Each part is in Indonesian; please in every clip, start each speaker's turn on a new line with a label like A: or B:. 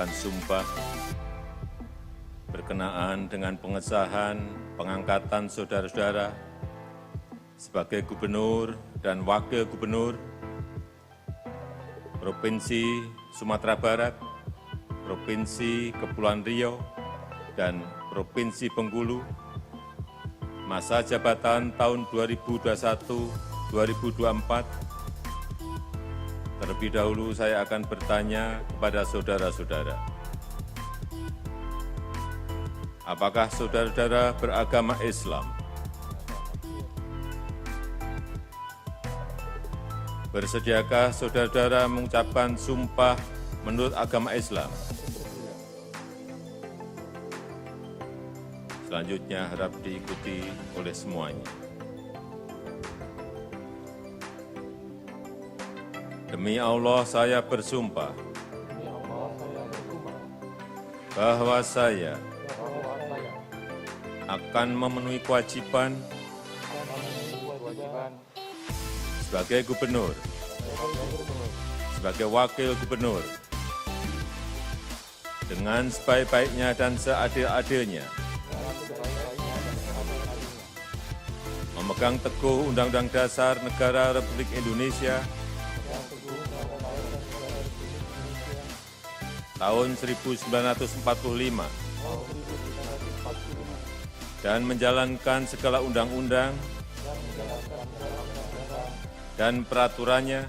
A: mengucapkan sumpah berkenaan dengan pengesahan pengangkatan saudara-saudara sebagai gubernur dan wakil gubernur Provinsi Sumatera Barat, Provinsi Kepulauan Riau, dan Provinsi Bengkulu, masa jabatan tahun 2021-2024. Terlebih dahulu saya akan bertanya kepada saudara-saudara, apakah saudara-saudara beragama Islam? Bersediakah saudara-saudara mengucapkan sumpah menurut agama Islam? Selanjutnya harap diikuti oleh semuanya. Demi Allah saya bersumpah bahwa saya akan memenuhi kewajiban sebagai gubernur, sebagai wakil gubernur, dengan sebaik-baiknya dan seadil-adilnya, memegang teguh Undang-Undang Dasar Negara Republik Indonesia tahun 1945 dan menjalankan segala undang-undang dan peraturannya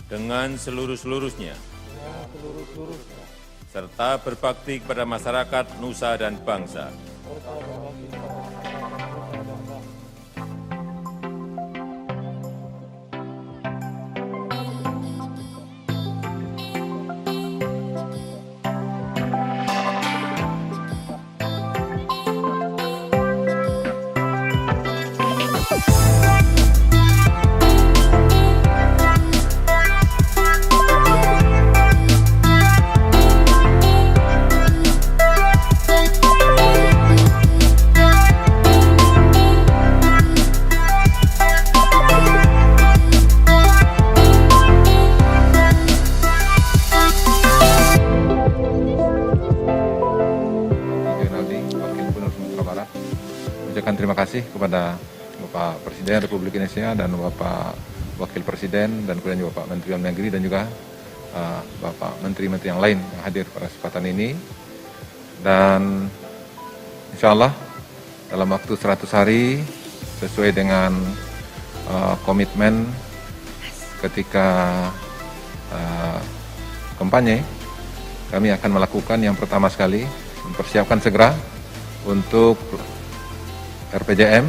A: dengan seluruh-seluruhnya, serta berbakti kepada masyarakat, nusa, dan bangsa.
B: Terima kasih kepada Bapak Presiden Republik Indonesia dan Bapak Wakil Presiden dan kemudian juga Bapak Menteri Dalam Negeri dan juga Bapak Menteri-Menteri yang lain yang hadir pada kesempatan ini. Dan insya Allah dalam waktu 100 hari sesuai dengan komitmen ketika kampanye, kami akan melakukan yang pertama sekali mempersiapkan segera untuk RPJM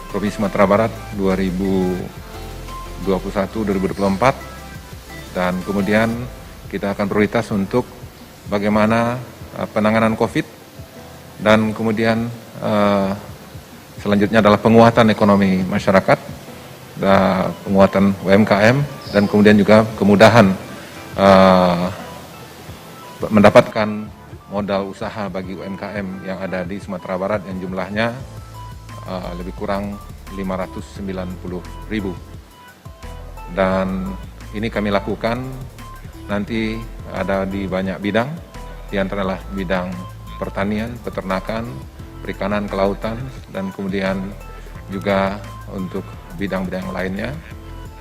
B: Provinsi Sumatera Barat 2021-2024, dan kemudian kita akan prioritas untuk bagaimana penanganan COVID, dan kemudian selanjutnya adalah penguatan ekonomi masyarakat, penguatan UMKM, dan kemudian juga kemudahan mendapatkan modal usaha bagi UMKM yang ada di Sumatera Barat yang jumlahnya lebih kurang 590.000. Dan ini kami lakukan nanti ada di banyak bidang, di antara adalah bidang pertanian, peternakan, perikanan, kelautan, dan kemudian juga untuk bidang-bidang lainnya.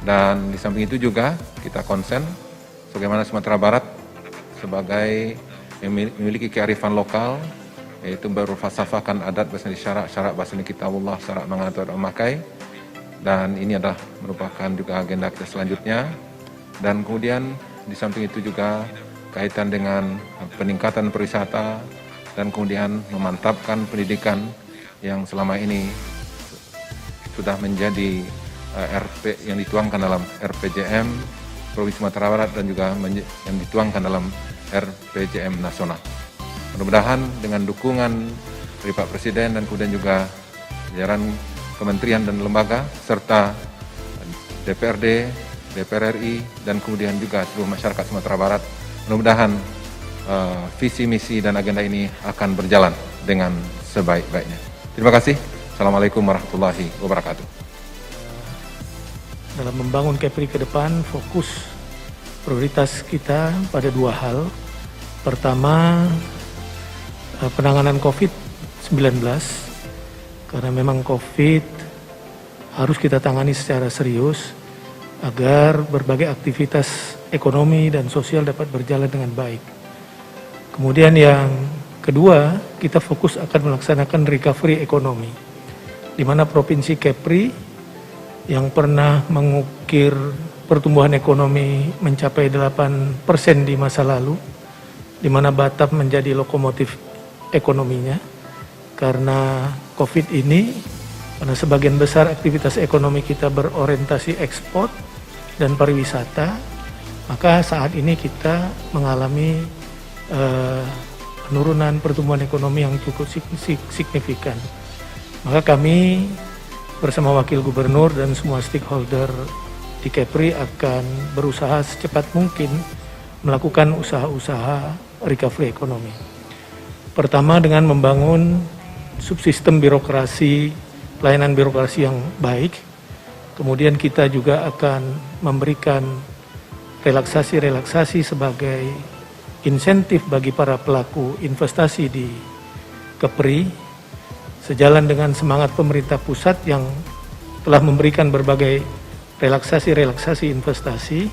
B: Dan di samping itu juga kita konsen bagaimana Sumatera Barat sebagai memiliki kearifan lokal, yaitu berfalsafahkan adat bahasa syarak bahasa kitabullah, syarak mengatur memakai, dan ini adalah merupakan juga agenda kita selanjutnya. Dan kemudian di samping itu juga kaitan dengan peningkatan pariwisata dan kemudian memantapkan pendidikan yang selama ini sudah menjadi RP yang dituangkan dalam RPJM Provinsi Sumatera Barat dan juga yang dituangkan dalam RPJM nasional. Mudah-mudahan dengan dukungan dari Pak Presiden dan kemudian juga jajaran kementerian dan lembaga serta DPRD, DPR RI, dan kemudian juga seluruh masyarakat Sumatera Barat, mudah-mudahan visi misi dan agenda ini akan berjalan dengan sebaik-baiknya. Terima kasih. Assalamualaikum warahmatullahi wabarakatuh.
C: Dalam membangun Kepri ke depan, fokus Prioritas kita pada dua hal. Pertama, penanganan COVID-19, karena memang COVID harus kita tangani secara serius agar berbagai aktivitas ekonomi dan sosial dapat berjalan dengan baik. Kemudian yang kedua, kita fokus akan melaksanakan recovery ekonomi, di mana Provinsi Kepri yang pernah mengukir pertumbuhan ekonomi mencapai 8% di masa lalu, di mana Batam menjadi lokomotif ekonominya. Karena COVID ini, karena sebagian besar aktivitas ekonomi kita berorientasi ekspor dan pariwisata, maka saat ini kita mengalami penurunan pertumbuhan ekonomi yang cukup signifikan. Maka kami bersama Wakil Gubernur dan semua stakeholder di Kepri akan berusaha secepat mungkin melakukan usaha-usaha recovery ekonomi. Pertama dengan membangun subsistem birokrasi, pelayanan birokrasi yang baik. Kemudian kita juga akan memberikan relaksasi-relaksasi sebagai insentif bagi para pelaku investasi di Kepri, sejalan dengan semangat pemerintah pusat yang telah memberikan berbagai relaksasi-relaksasi investasi.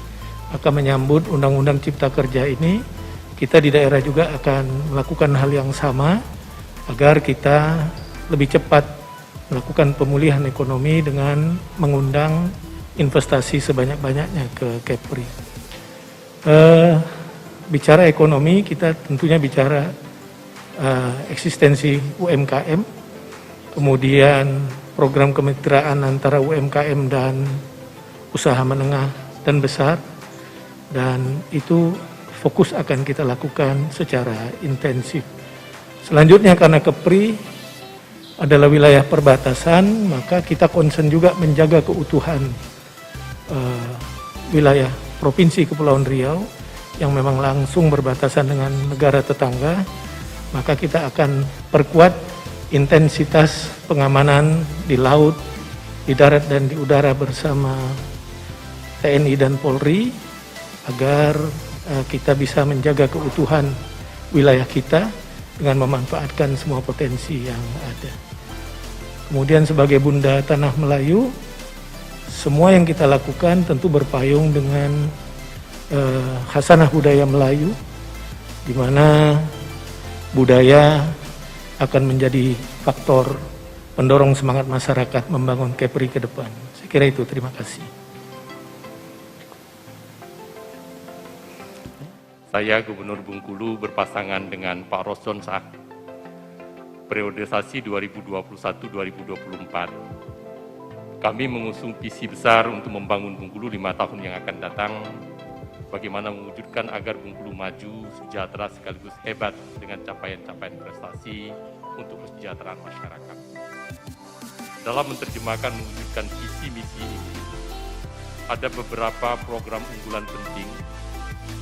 C: Maka menyambut Undang-Undang Cipta Kerja ini, kita di daerah juga akan melakukan hal yang sama agar kita lebih cepat melakukan pemulihan ekonomi dengan mengundang investasi sebanyak-banyaknya ke Kepri. Bicara ekonomi, kita tentunya bicara eksistensi UMKM, kemudian program kemitraan antara UMKM dan usaha menengah dan besar, dan itu fokus akan kita lakukan secara intensif. Selanjutnya karena Kepri adalah wilayah perbatasan, maka kita concern juga menjaga keutuhan wilayah Provinsi Kepulauan Riau yang memang langsung berbatasan dengan negara tetangga. Maka kita akan perkuat intensitas pengamanan di laut, di darat dan di udara bersama TNI dan Polri agar kita bisa menjaga keutuhan wilayah kita dengan memanfaatkan semua potensi yang ada. Kemudian sebagai Bunda Tanah Melayu, semua yang kita lakukan tentu berpayung dengan khasanah budaya Melayu, di mana budaya akan menjadi faktor pendorong semangat masyarakat membangun Kepri ke depan. Saya kira itu, terima kasih.
D: Saya Gubernur Bengkulu berpasangan dengan Pak Rosson Shah, periodisasi 2021-2024. Kami mengusung visi besar untuk membangun Bengkulu 5 tahun yang akan datang, bagaimana mewujudkan agar Bengkulu maju, sejahtera sekaligus hebat dengan capaian-capaian prestasi untuk kesejahteraan masyarakat. Dalam menerjemahkan mewujudkan visi misi ini, ada beberapa program unggulan penting.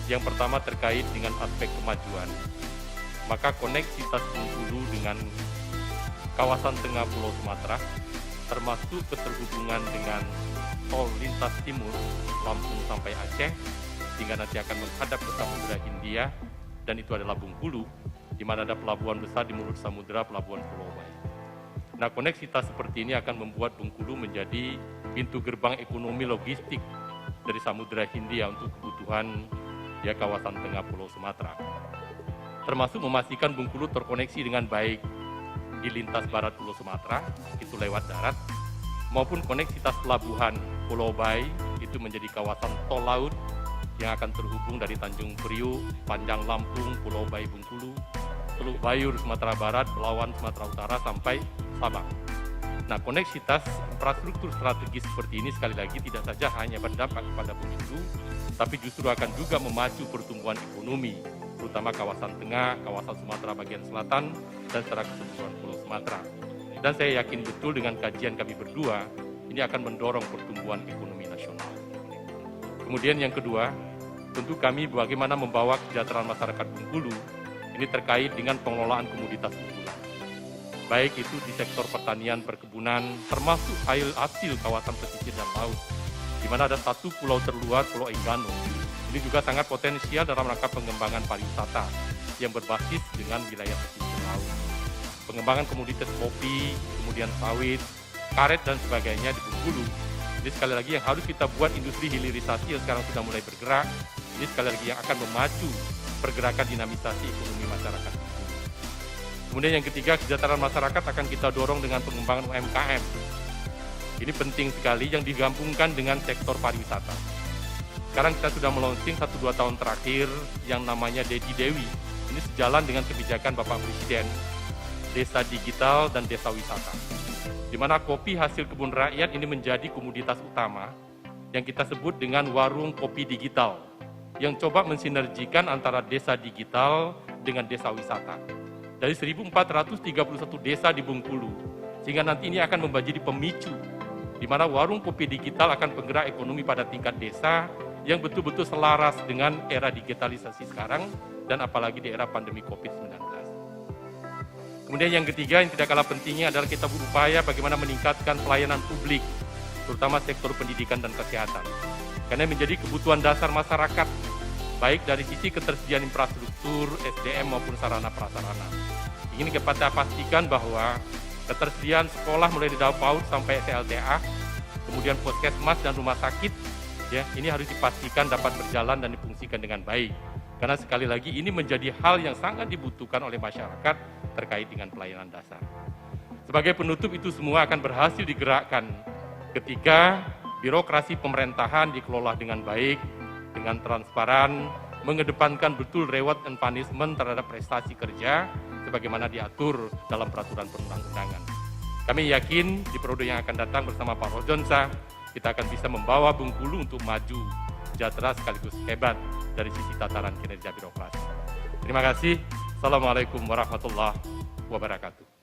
D: Yang pertama terkait dengan aspek kemajuan, maka koneksitas Bengkulu dengan kawasan tengah Pulau Sumatera, termasuk keterhubungan dengan tol lintas timur Lampung sampai Aceh, hingga nanti akan menghadap ke Samudra Hindia, dan itu adalah Bengkulu, di mana ada pelabuhan besar di mulut samudera, Pelabuhan Pulau Bayi. Nah, koneksitas seperti ini akan membuat Bengkulu menjadi pintu gerbang ekonomi logistik dari Samudra Hindia untuk kebutuhan kawasan tengah Pulau Sumatera. Termasuk memastikan Bengkulu terkoneksi dengan baik di lintas barat Pulau Sumatera, itu lewat darat, maupun koneksitas pelabuhan Pulau Bayi, itu menjadi kawasan tol laut yang akan terhubung dari Tanjung Priuk, Panjang Lampung, Pulau Bayi Bengkulu, Teluk Bayur Sumatera Barat, Belawan Sumatera Utara, sampai Sabang. Nah, koneksitas infrastruktur strategis seperti ini sekali lagi tidak saja hanya berdampak kepada Bengkulu, tapi justru akan juga memacu pertumbuhan ekonomi, terutama kawasan tengah, kawasan Sumatera bagian selatan, dan secara keseluruhan Pulau Sumatera. Dan saya yakin betul dengan kajian kami berdua, ini akan mendorong pertumbuhan ekonomi nasional. Kemudian yang kedua, tentu kami bagaimana membawa kesejahteraan masyarakat Bengkulu, ini terkait dengan pengelolaan komoditas unggulan. Baik itu di sektor pertanian, perkebunan, termasuk hasil kawasan pesisir dan laut, di mana ada satu pulau terluar, Pulau Enggano. Ini Ini juga sangat potensial dalam rangka pengembangan pariwisata yang berbasis dengan wilayah pesisir laut. Pengembangan komoditas kopi, kemudian sawit, karet dan sebagainya di Bengkulu. Ini sekali lagi yang harus kita buat industri hilirisasi yang sekarang sudah mulai bergerak. Ini sekali lagi yang akan memacu pergerakan dinamisasi ekonomi masyarakat. Kemudian yang ketiga, kesejahteraan masyarakat akan kita dorong dengan pengembangan UMKM. Ini penting sekali yang digabungkan dengan sektor pariwisata. Sekarang kita sudah melunching 1-2 tahun terakhir yang namanya Dedi Dewi. Ini sejalan dengan kebijakan Bapak Presiden, desa digital dan desa wisata. Di mana kopi hasil kebun rakyat ini menjadi komoditas utama yang kita sebut dengan warung kopi digital yang coba mensinergikan antara desa digital dengan desa wisata. Dari 1.431 desa di Bengkulu, sehingga nanti ini akan menjadi pemicu di mana warung kopi digital akan penggerak ekonomi pada tingkat desa yang betul-betul selaras dengan era digitalisasi sekarang dan apalagi di era pandemi COVID-19. Kemudian yang ketiga yang tidak kalah pentingnya adalah kita berupaya bagaimana meningkatkan pelayanan publik, terutama sektor pendidikan dan kesehatan. Karena menjadi kebutuhan dasar masyarakat, baik dari sisi ketersediaan infrastruktur, SDM maupun sarana prasarana. Ingin kita pastikan bahwa ketersediaan sekolah mulai dari PAUD sampai SLTA, kemudian puskesmas dan rumah sakit, ya ini harus dipastikan dapat berjalan dan difungsikan dengan baik. Karena sekali lagi ini menjadi hal yang sangat dibutuhkan oleh masyarakat terkait dengan pelayanan dasar. Sebagai penutup itu semua akan berhasil digerakkan ketika birokrasi pemerintahan dikelola dengan baik, dengan transparan, mengedepankan betul reward and punishment terhadap prestasi kerja sebagaimana diatur dalam peraturan perundang-undangan. Kami yakin di periode yang akan datang bersama Pak Rojonsa, kita akan bisa membawa Bengkulu untuk maju, sejahtera sekaligus hebat dari sisi tataran kinerja birokrasi. Terima kasih. Assalamualaikum warahmatullahi wabarakatuh.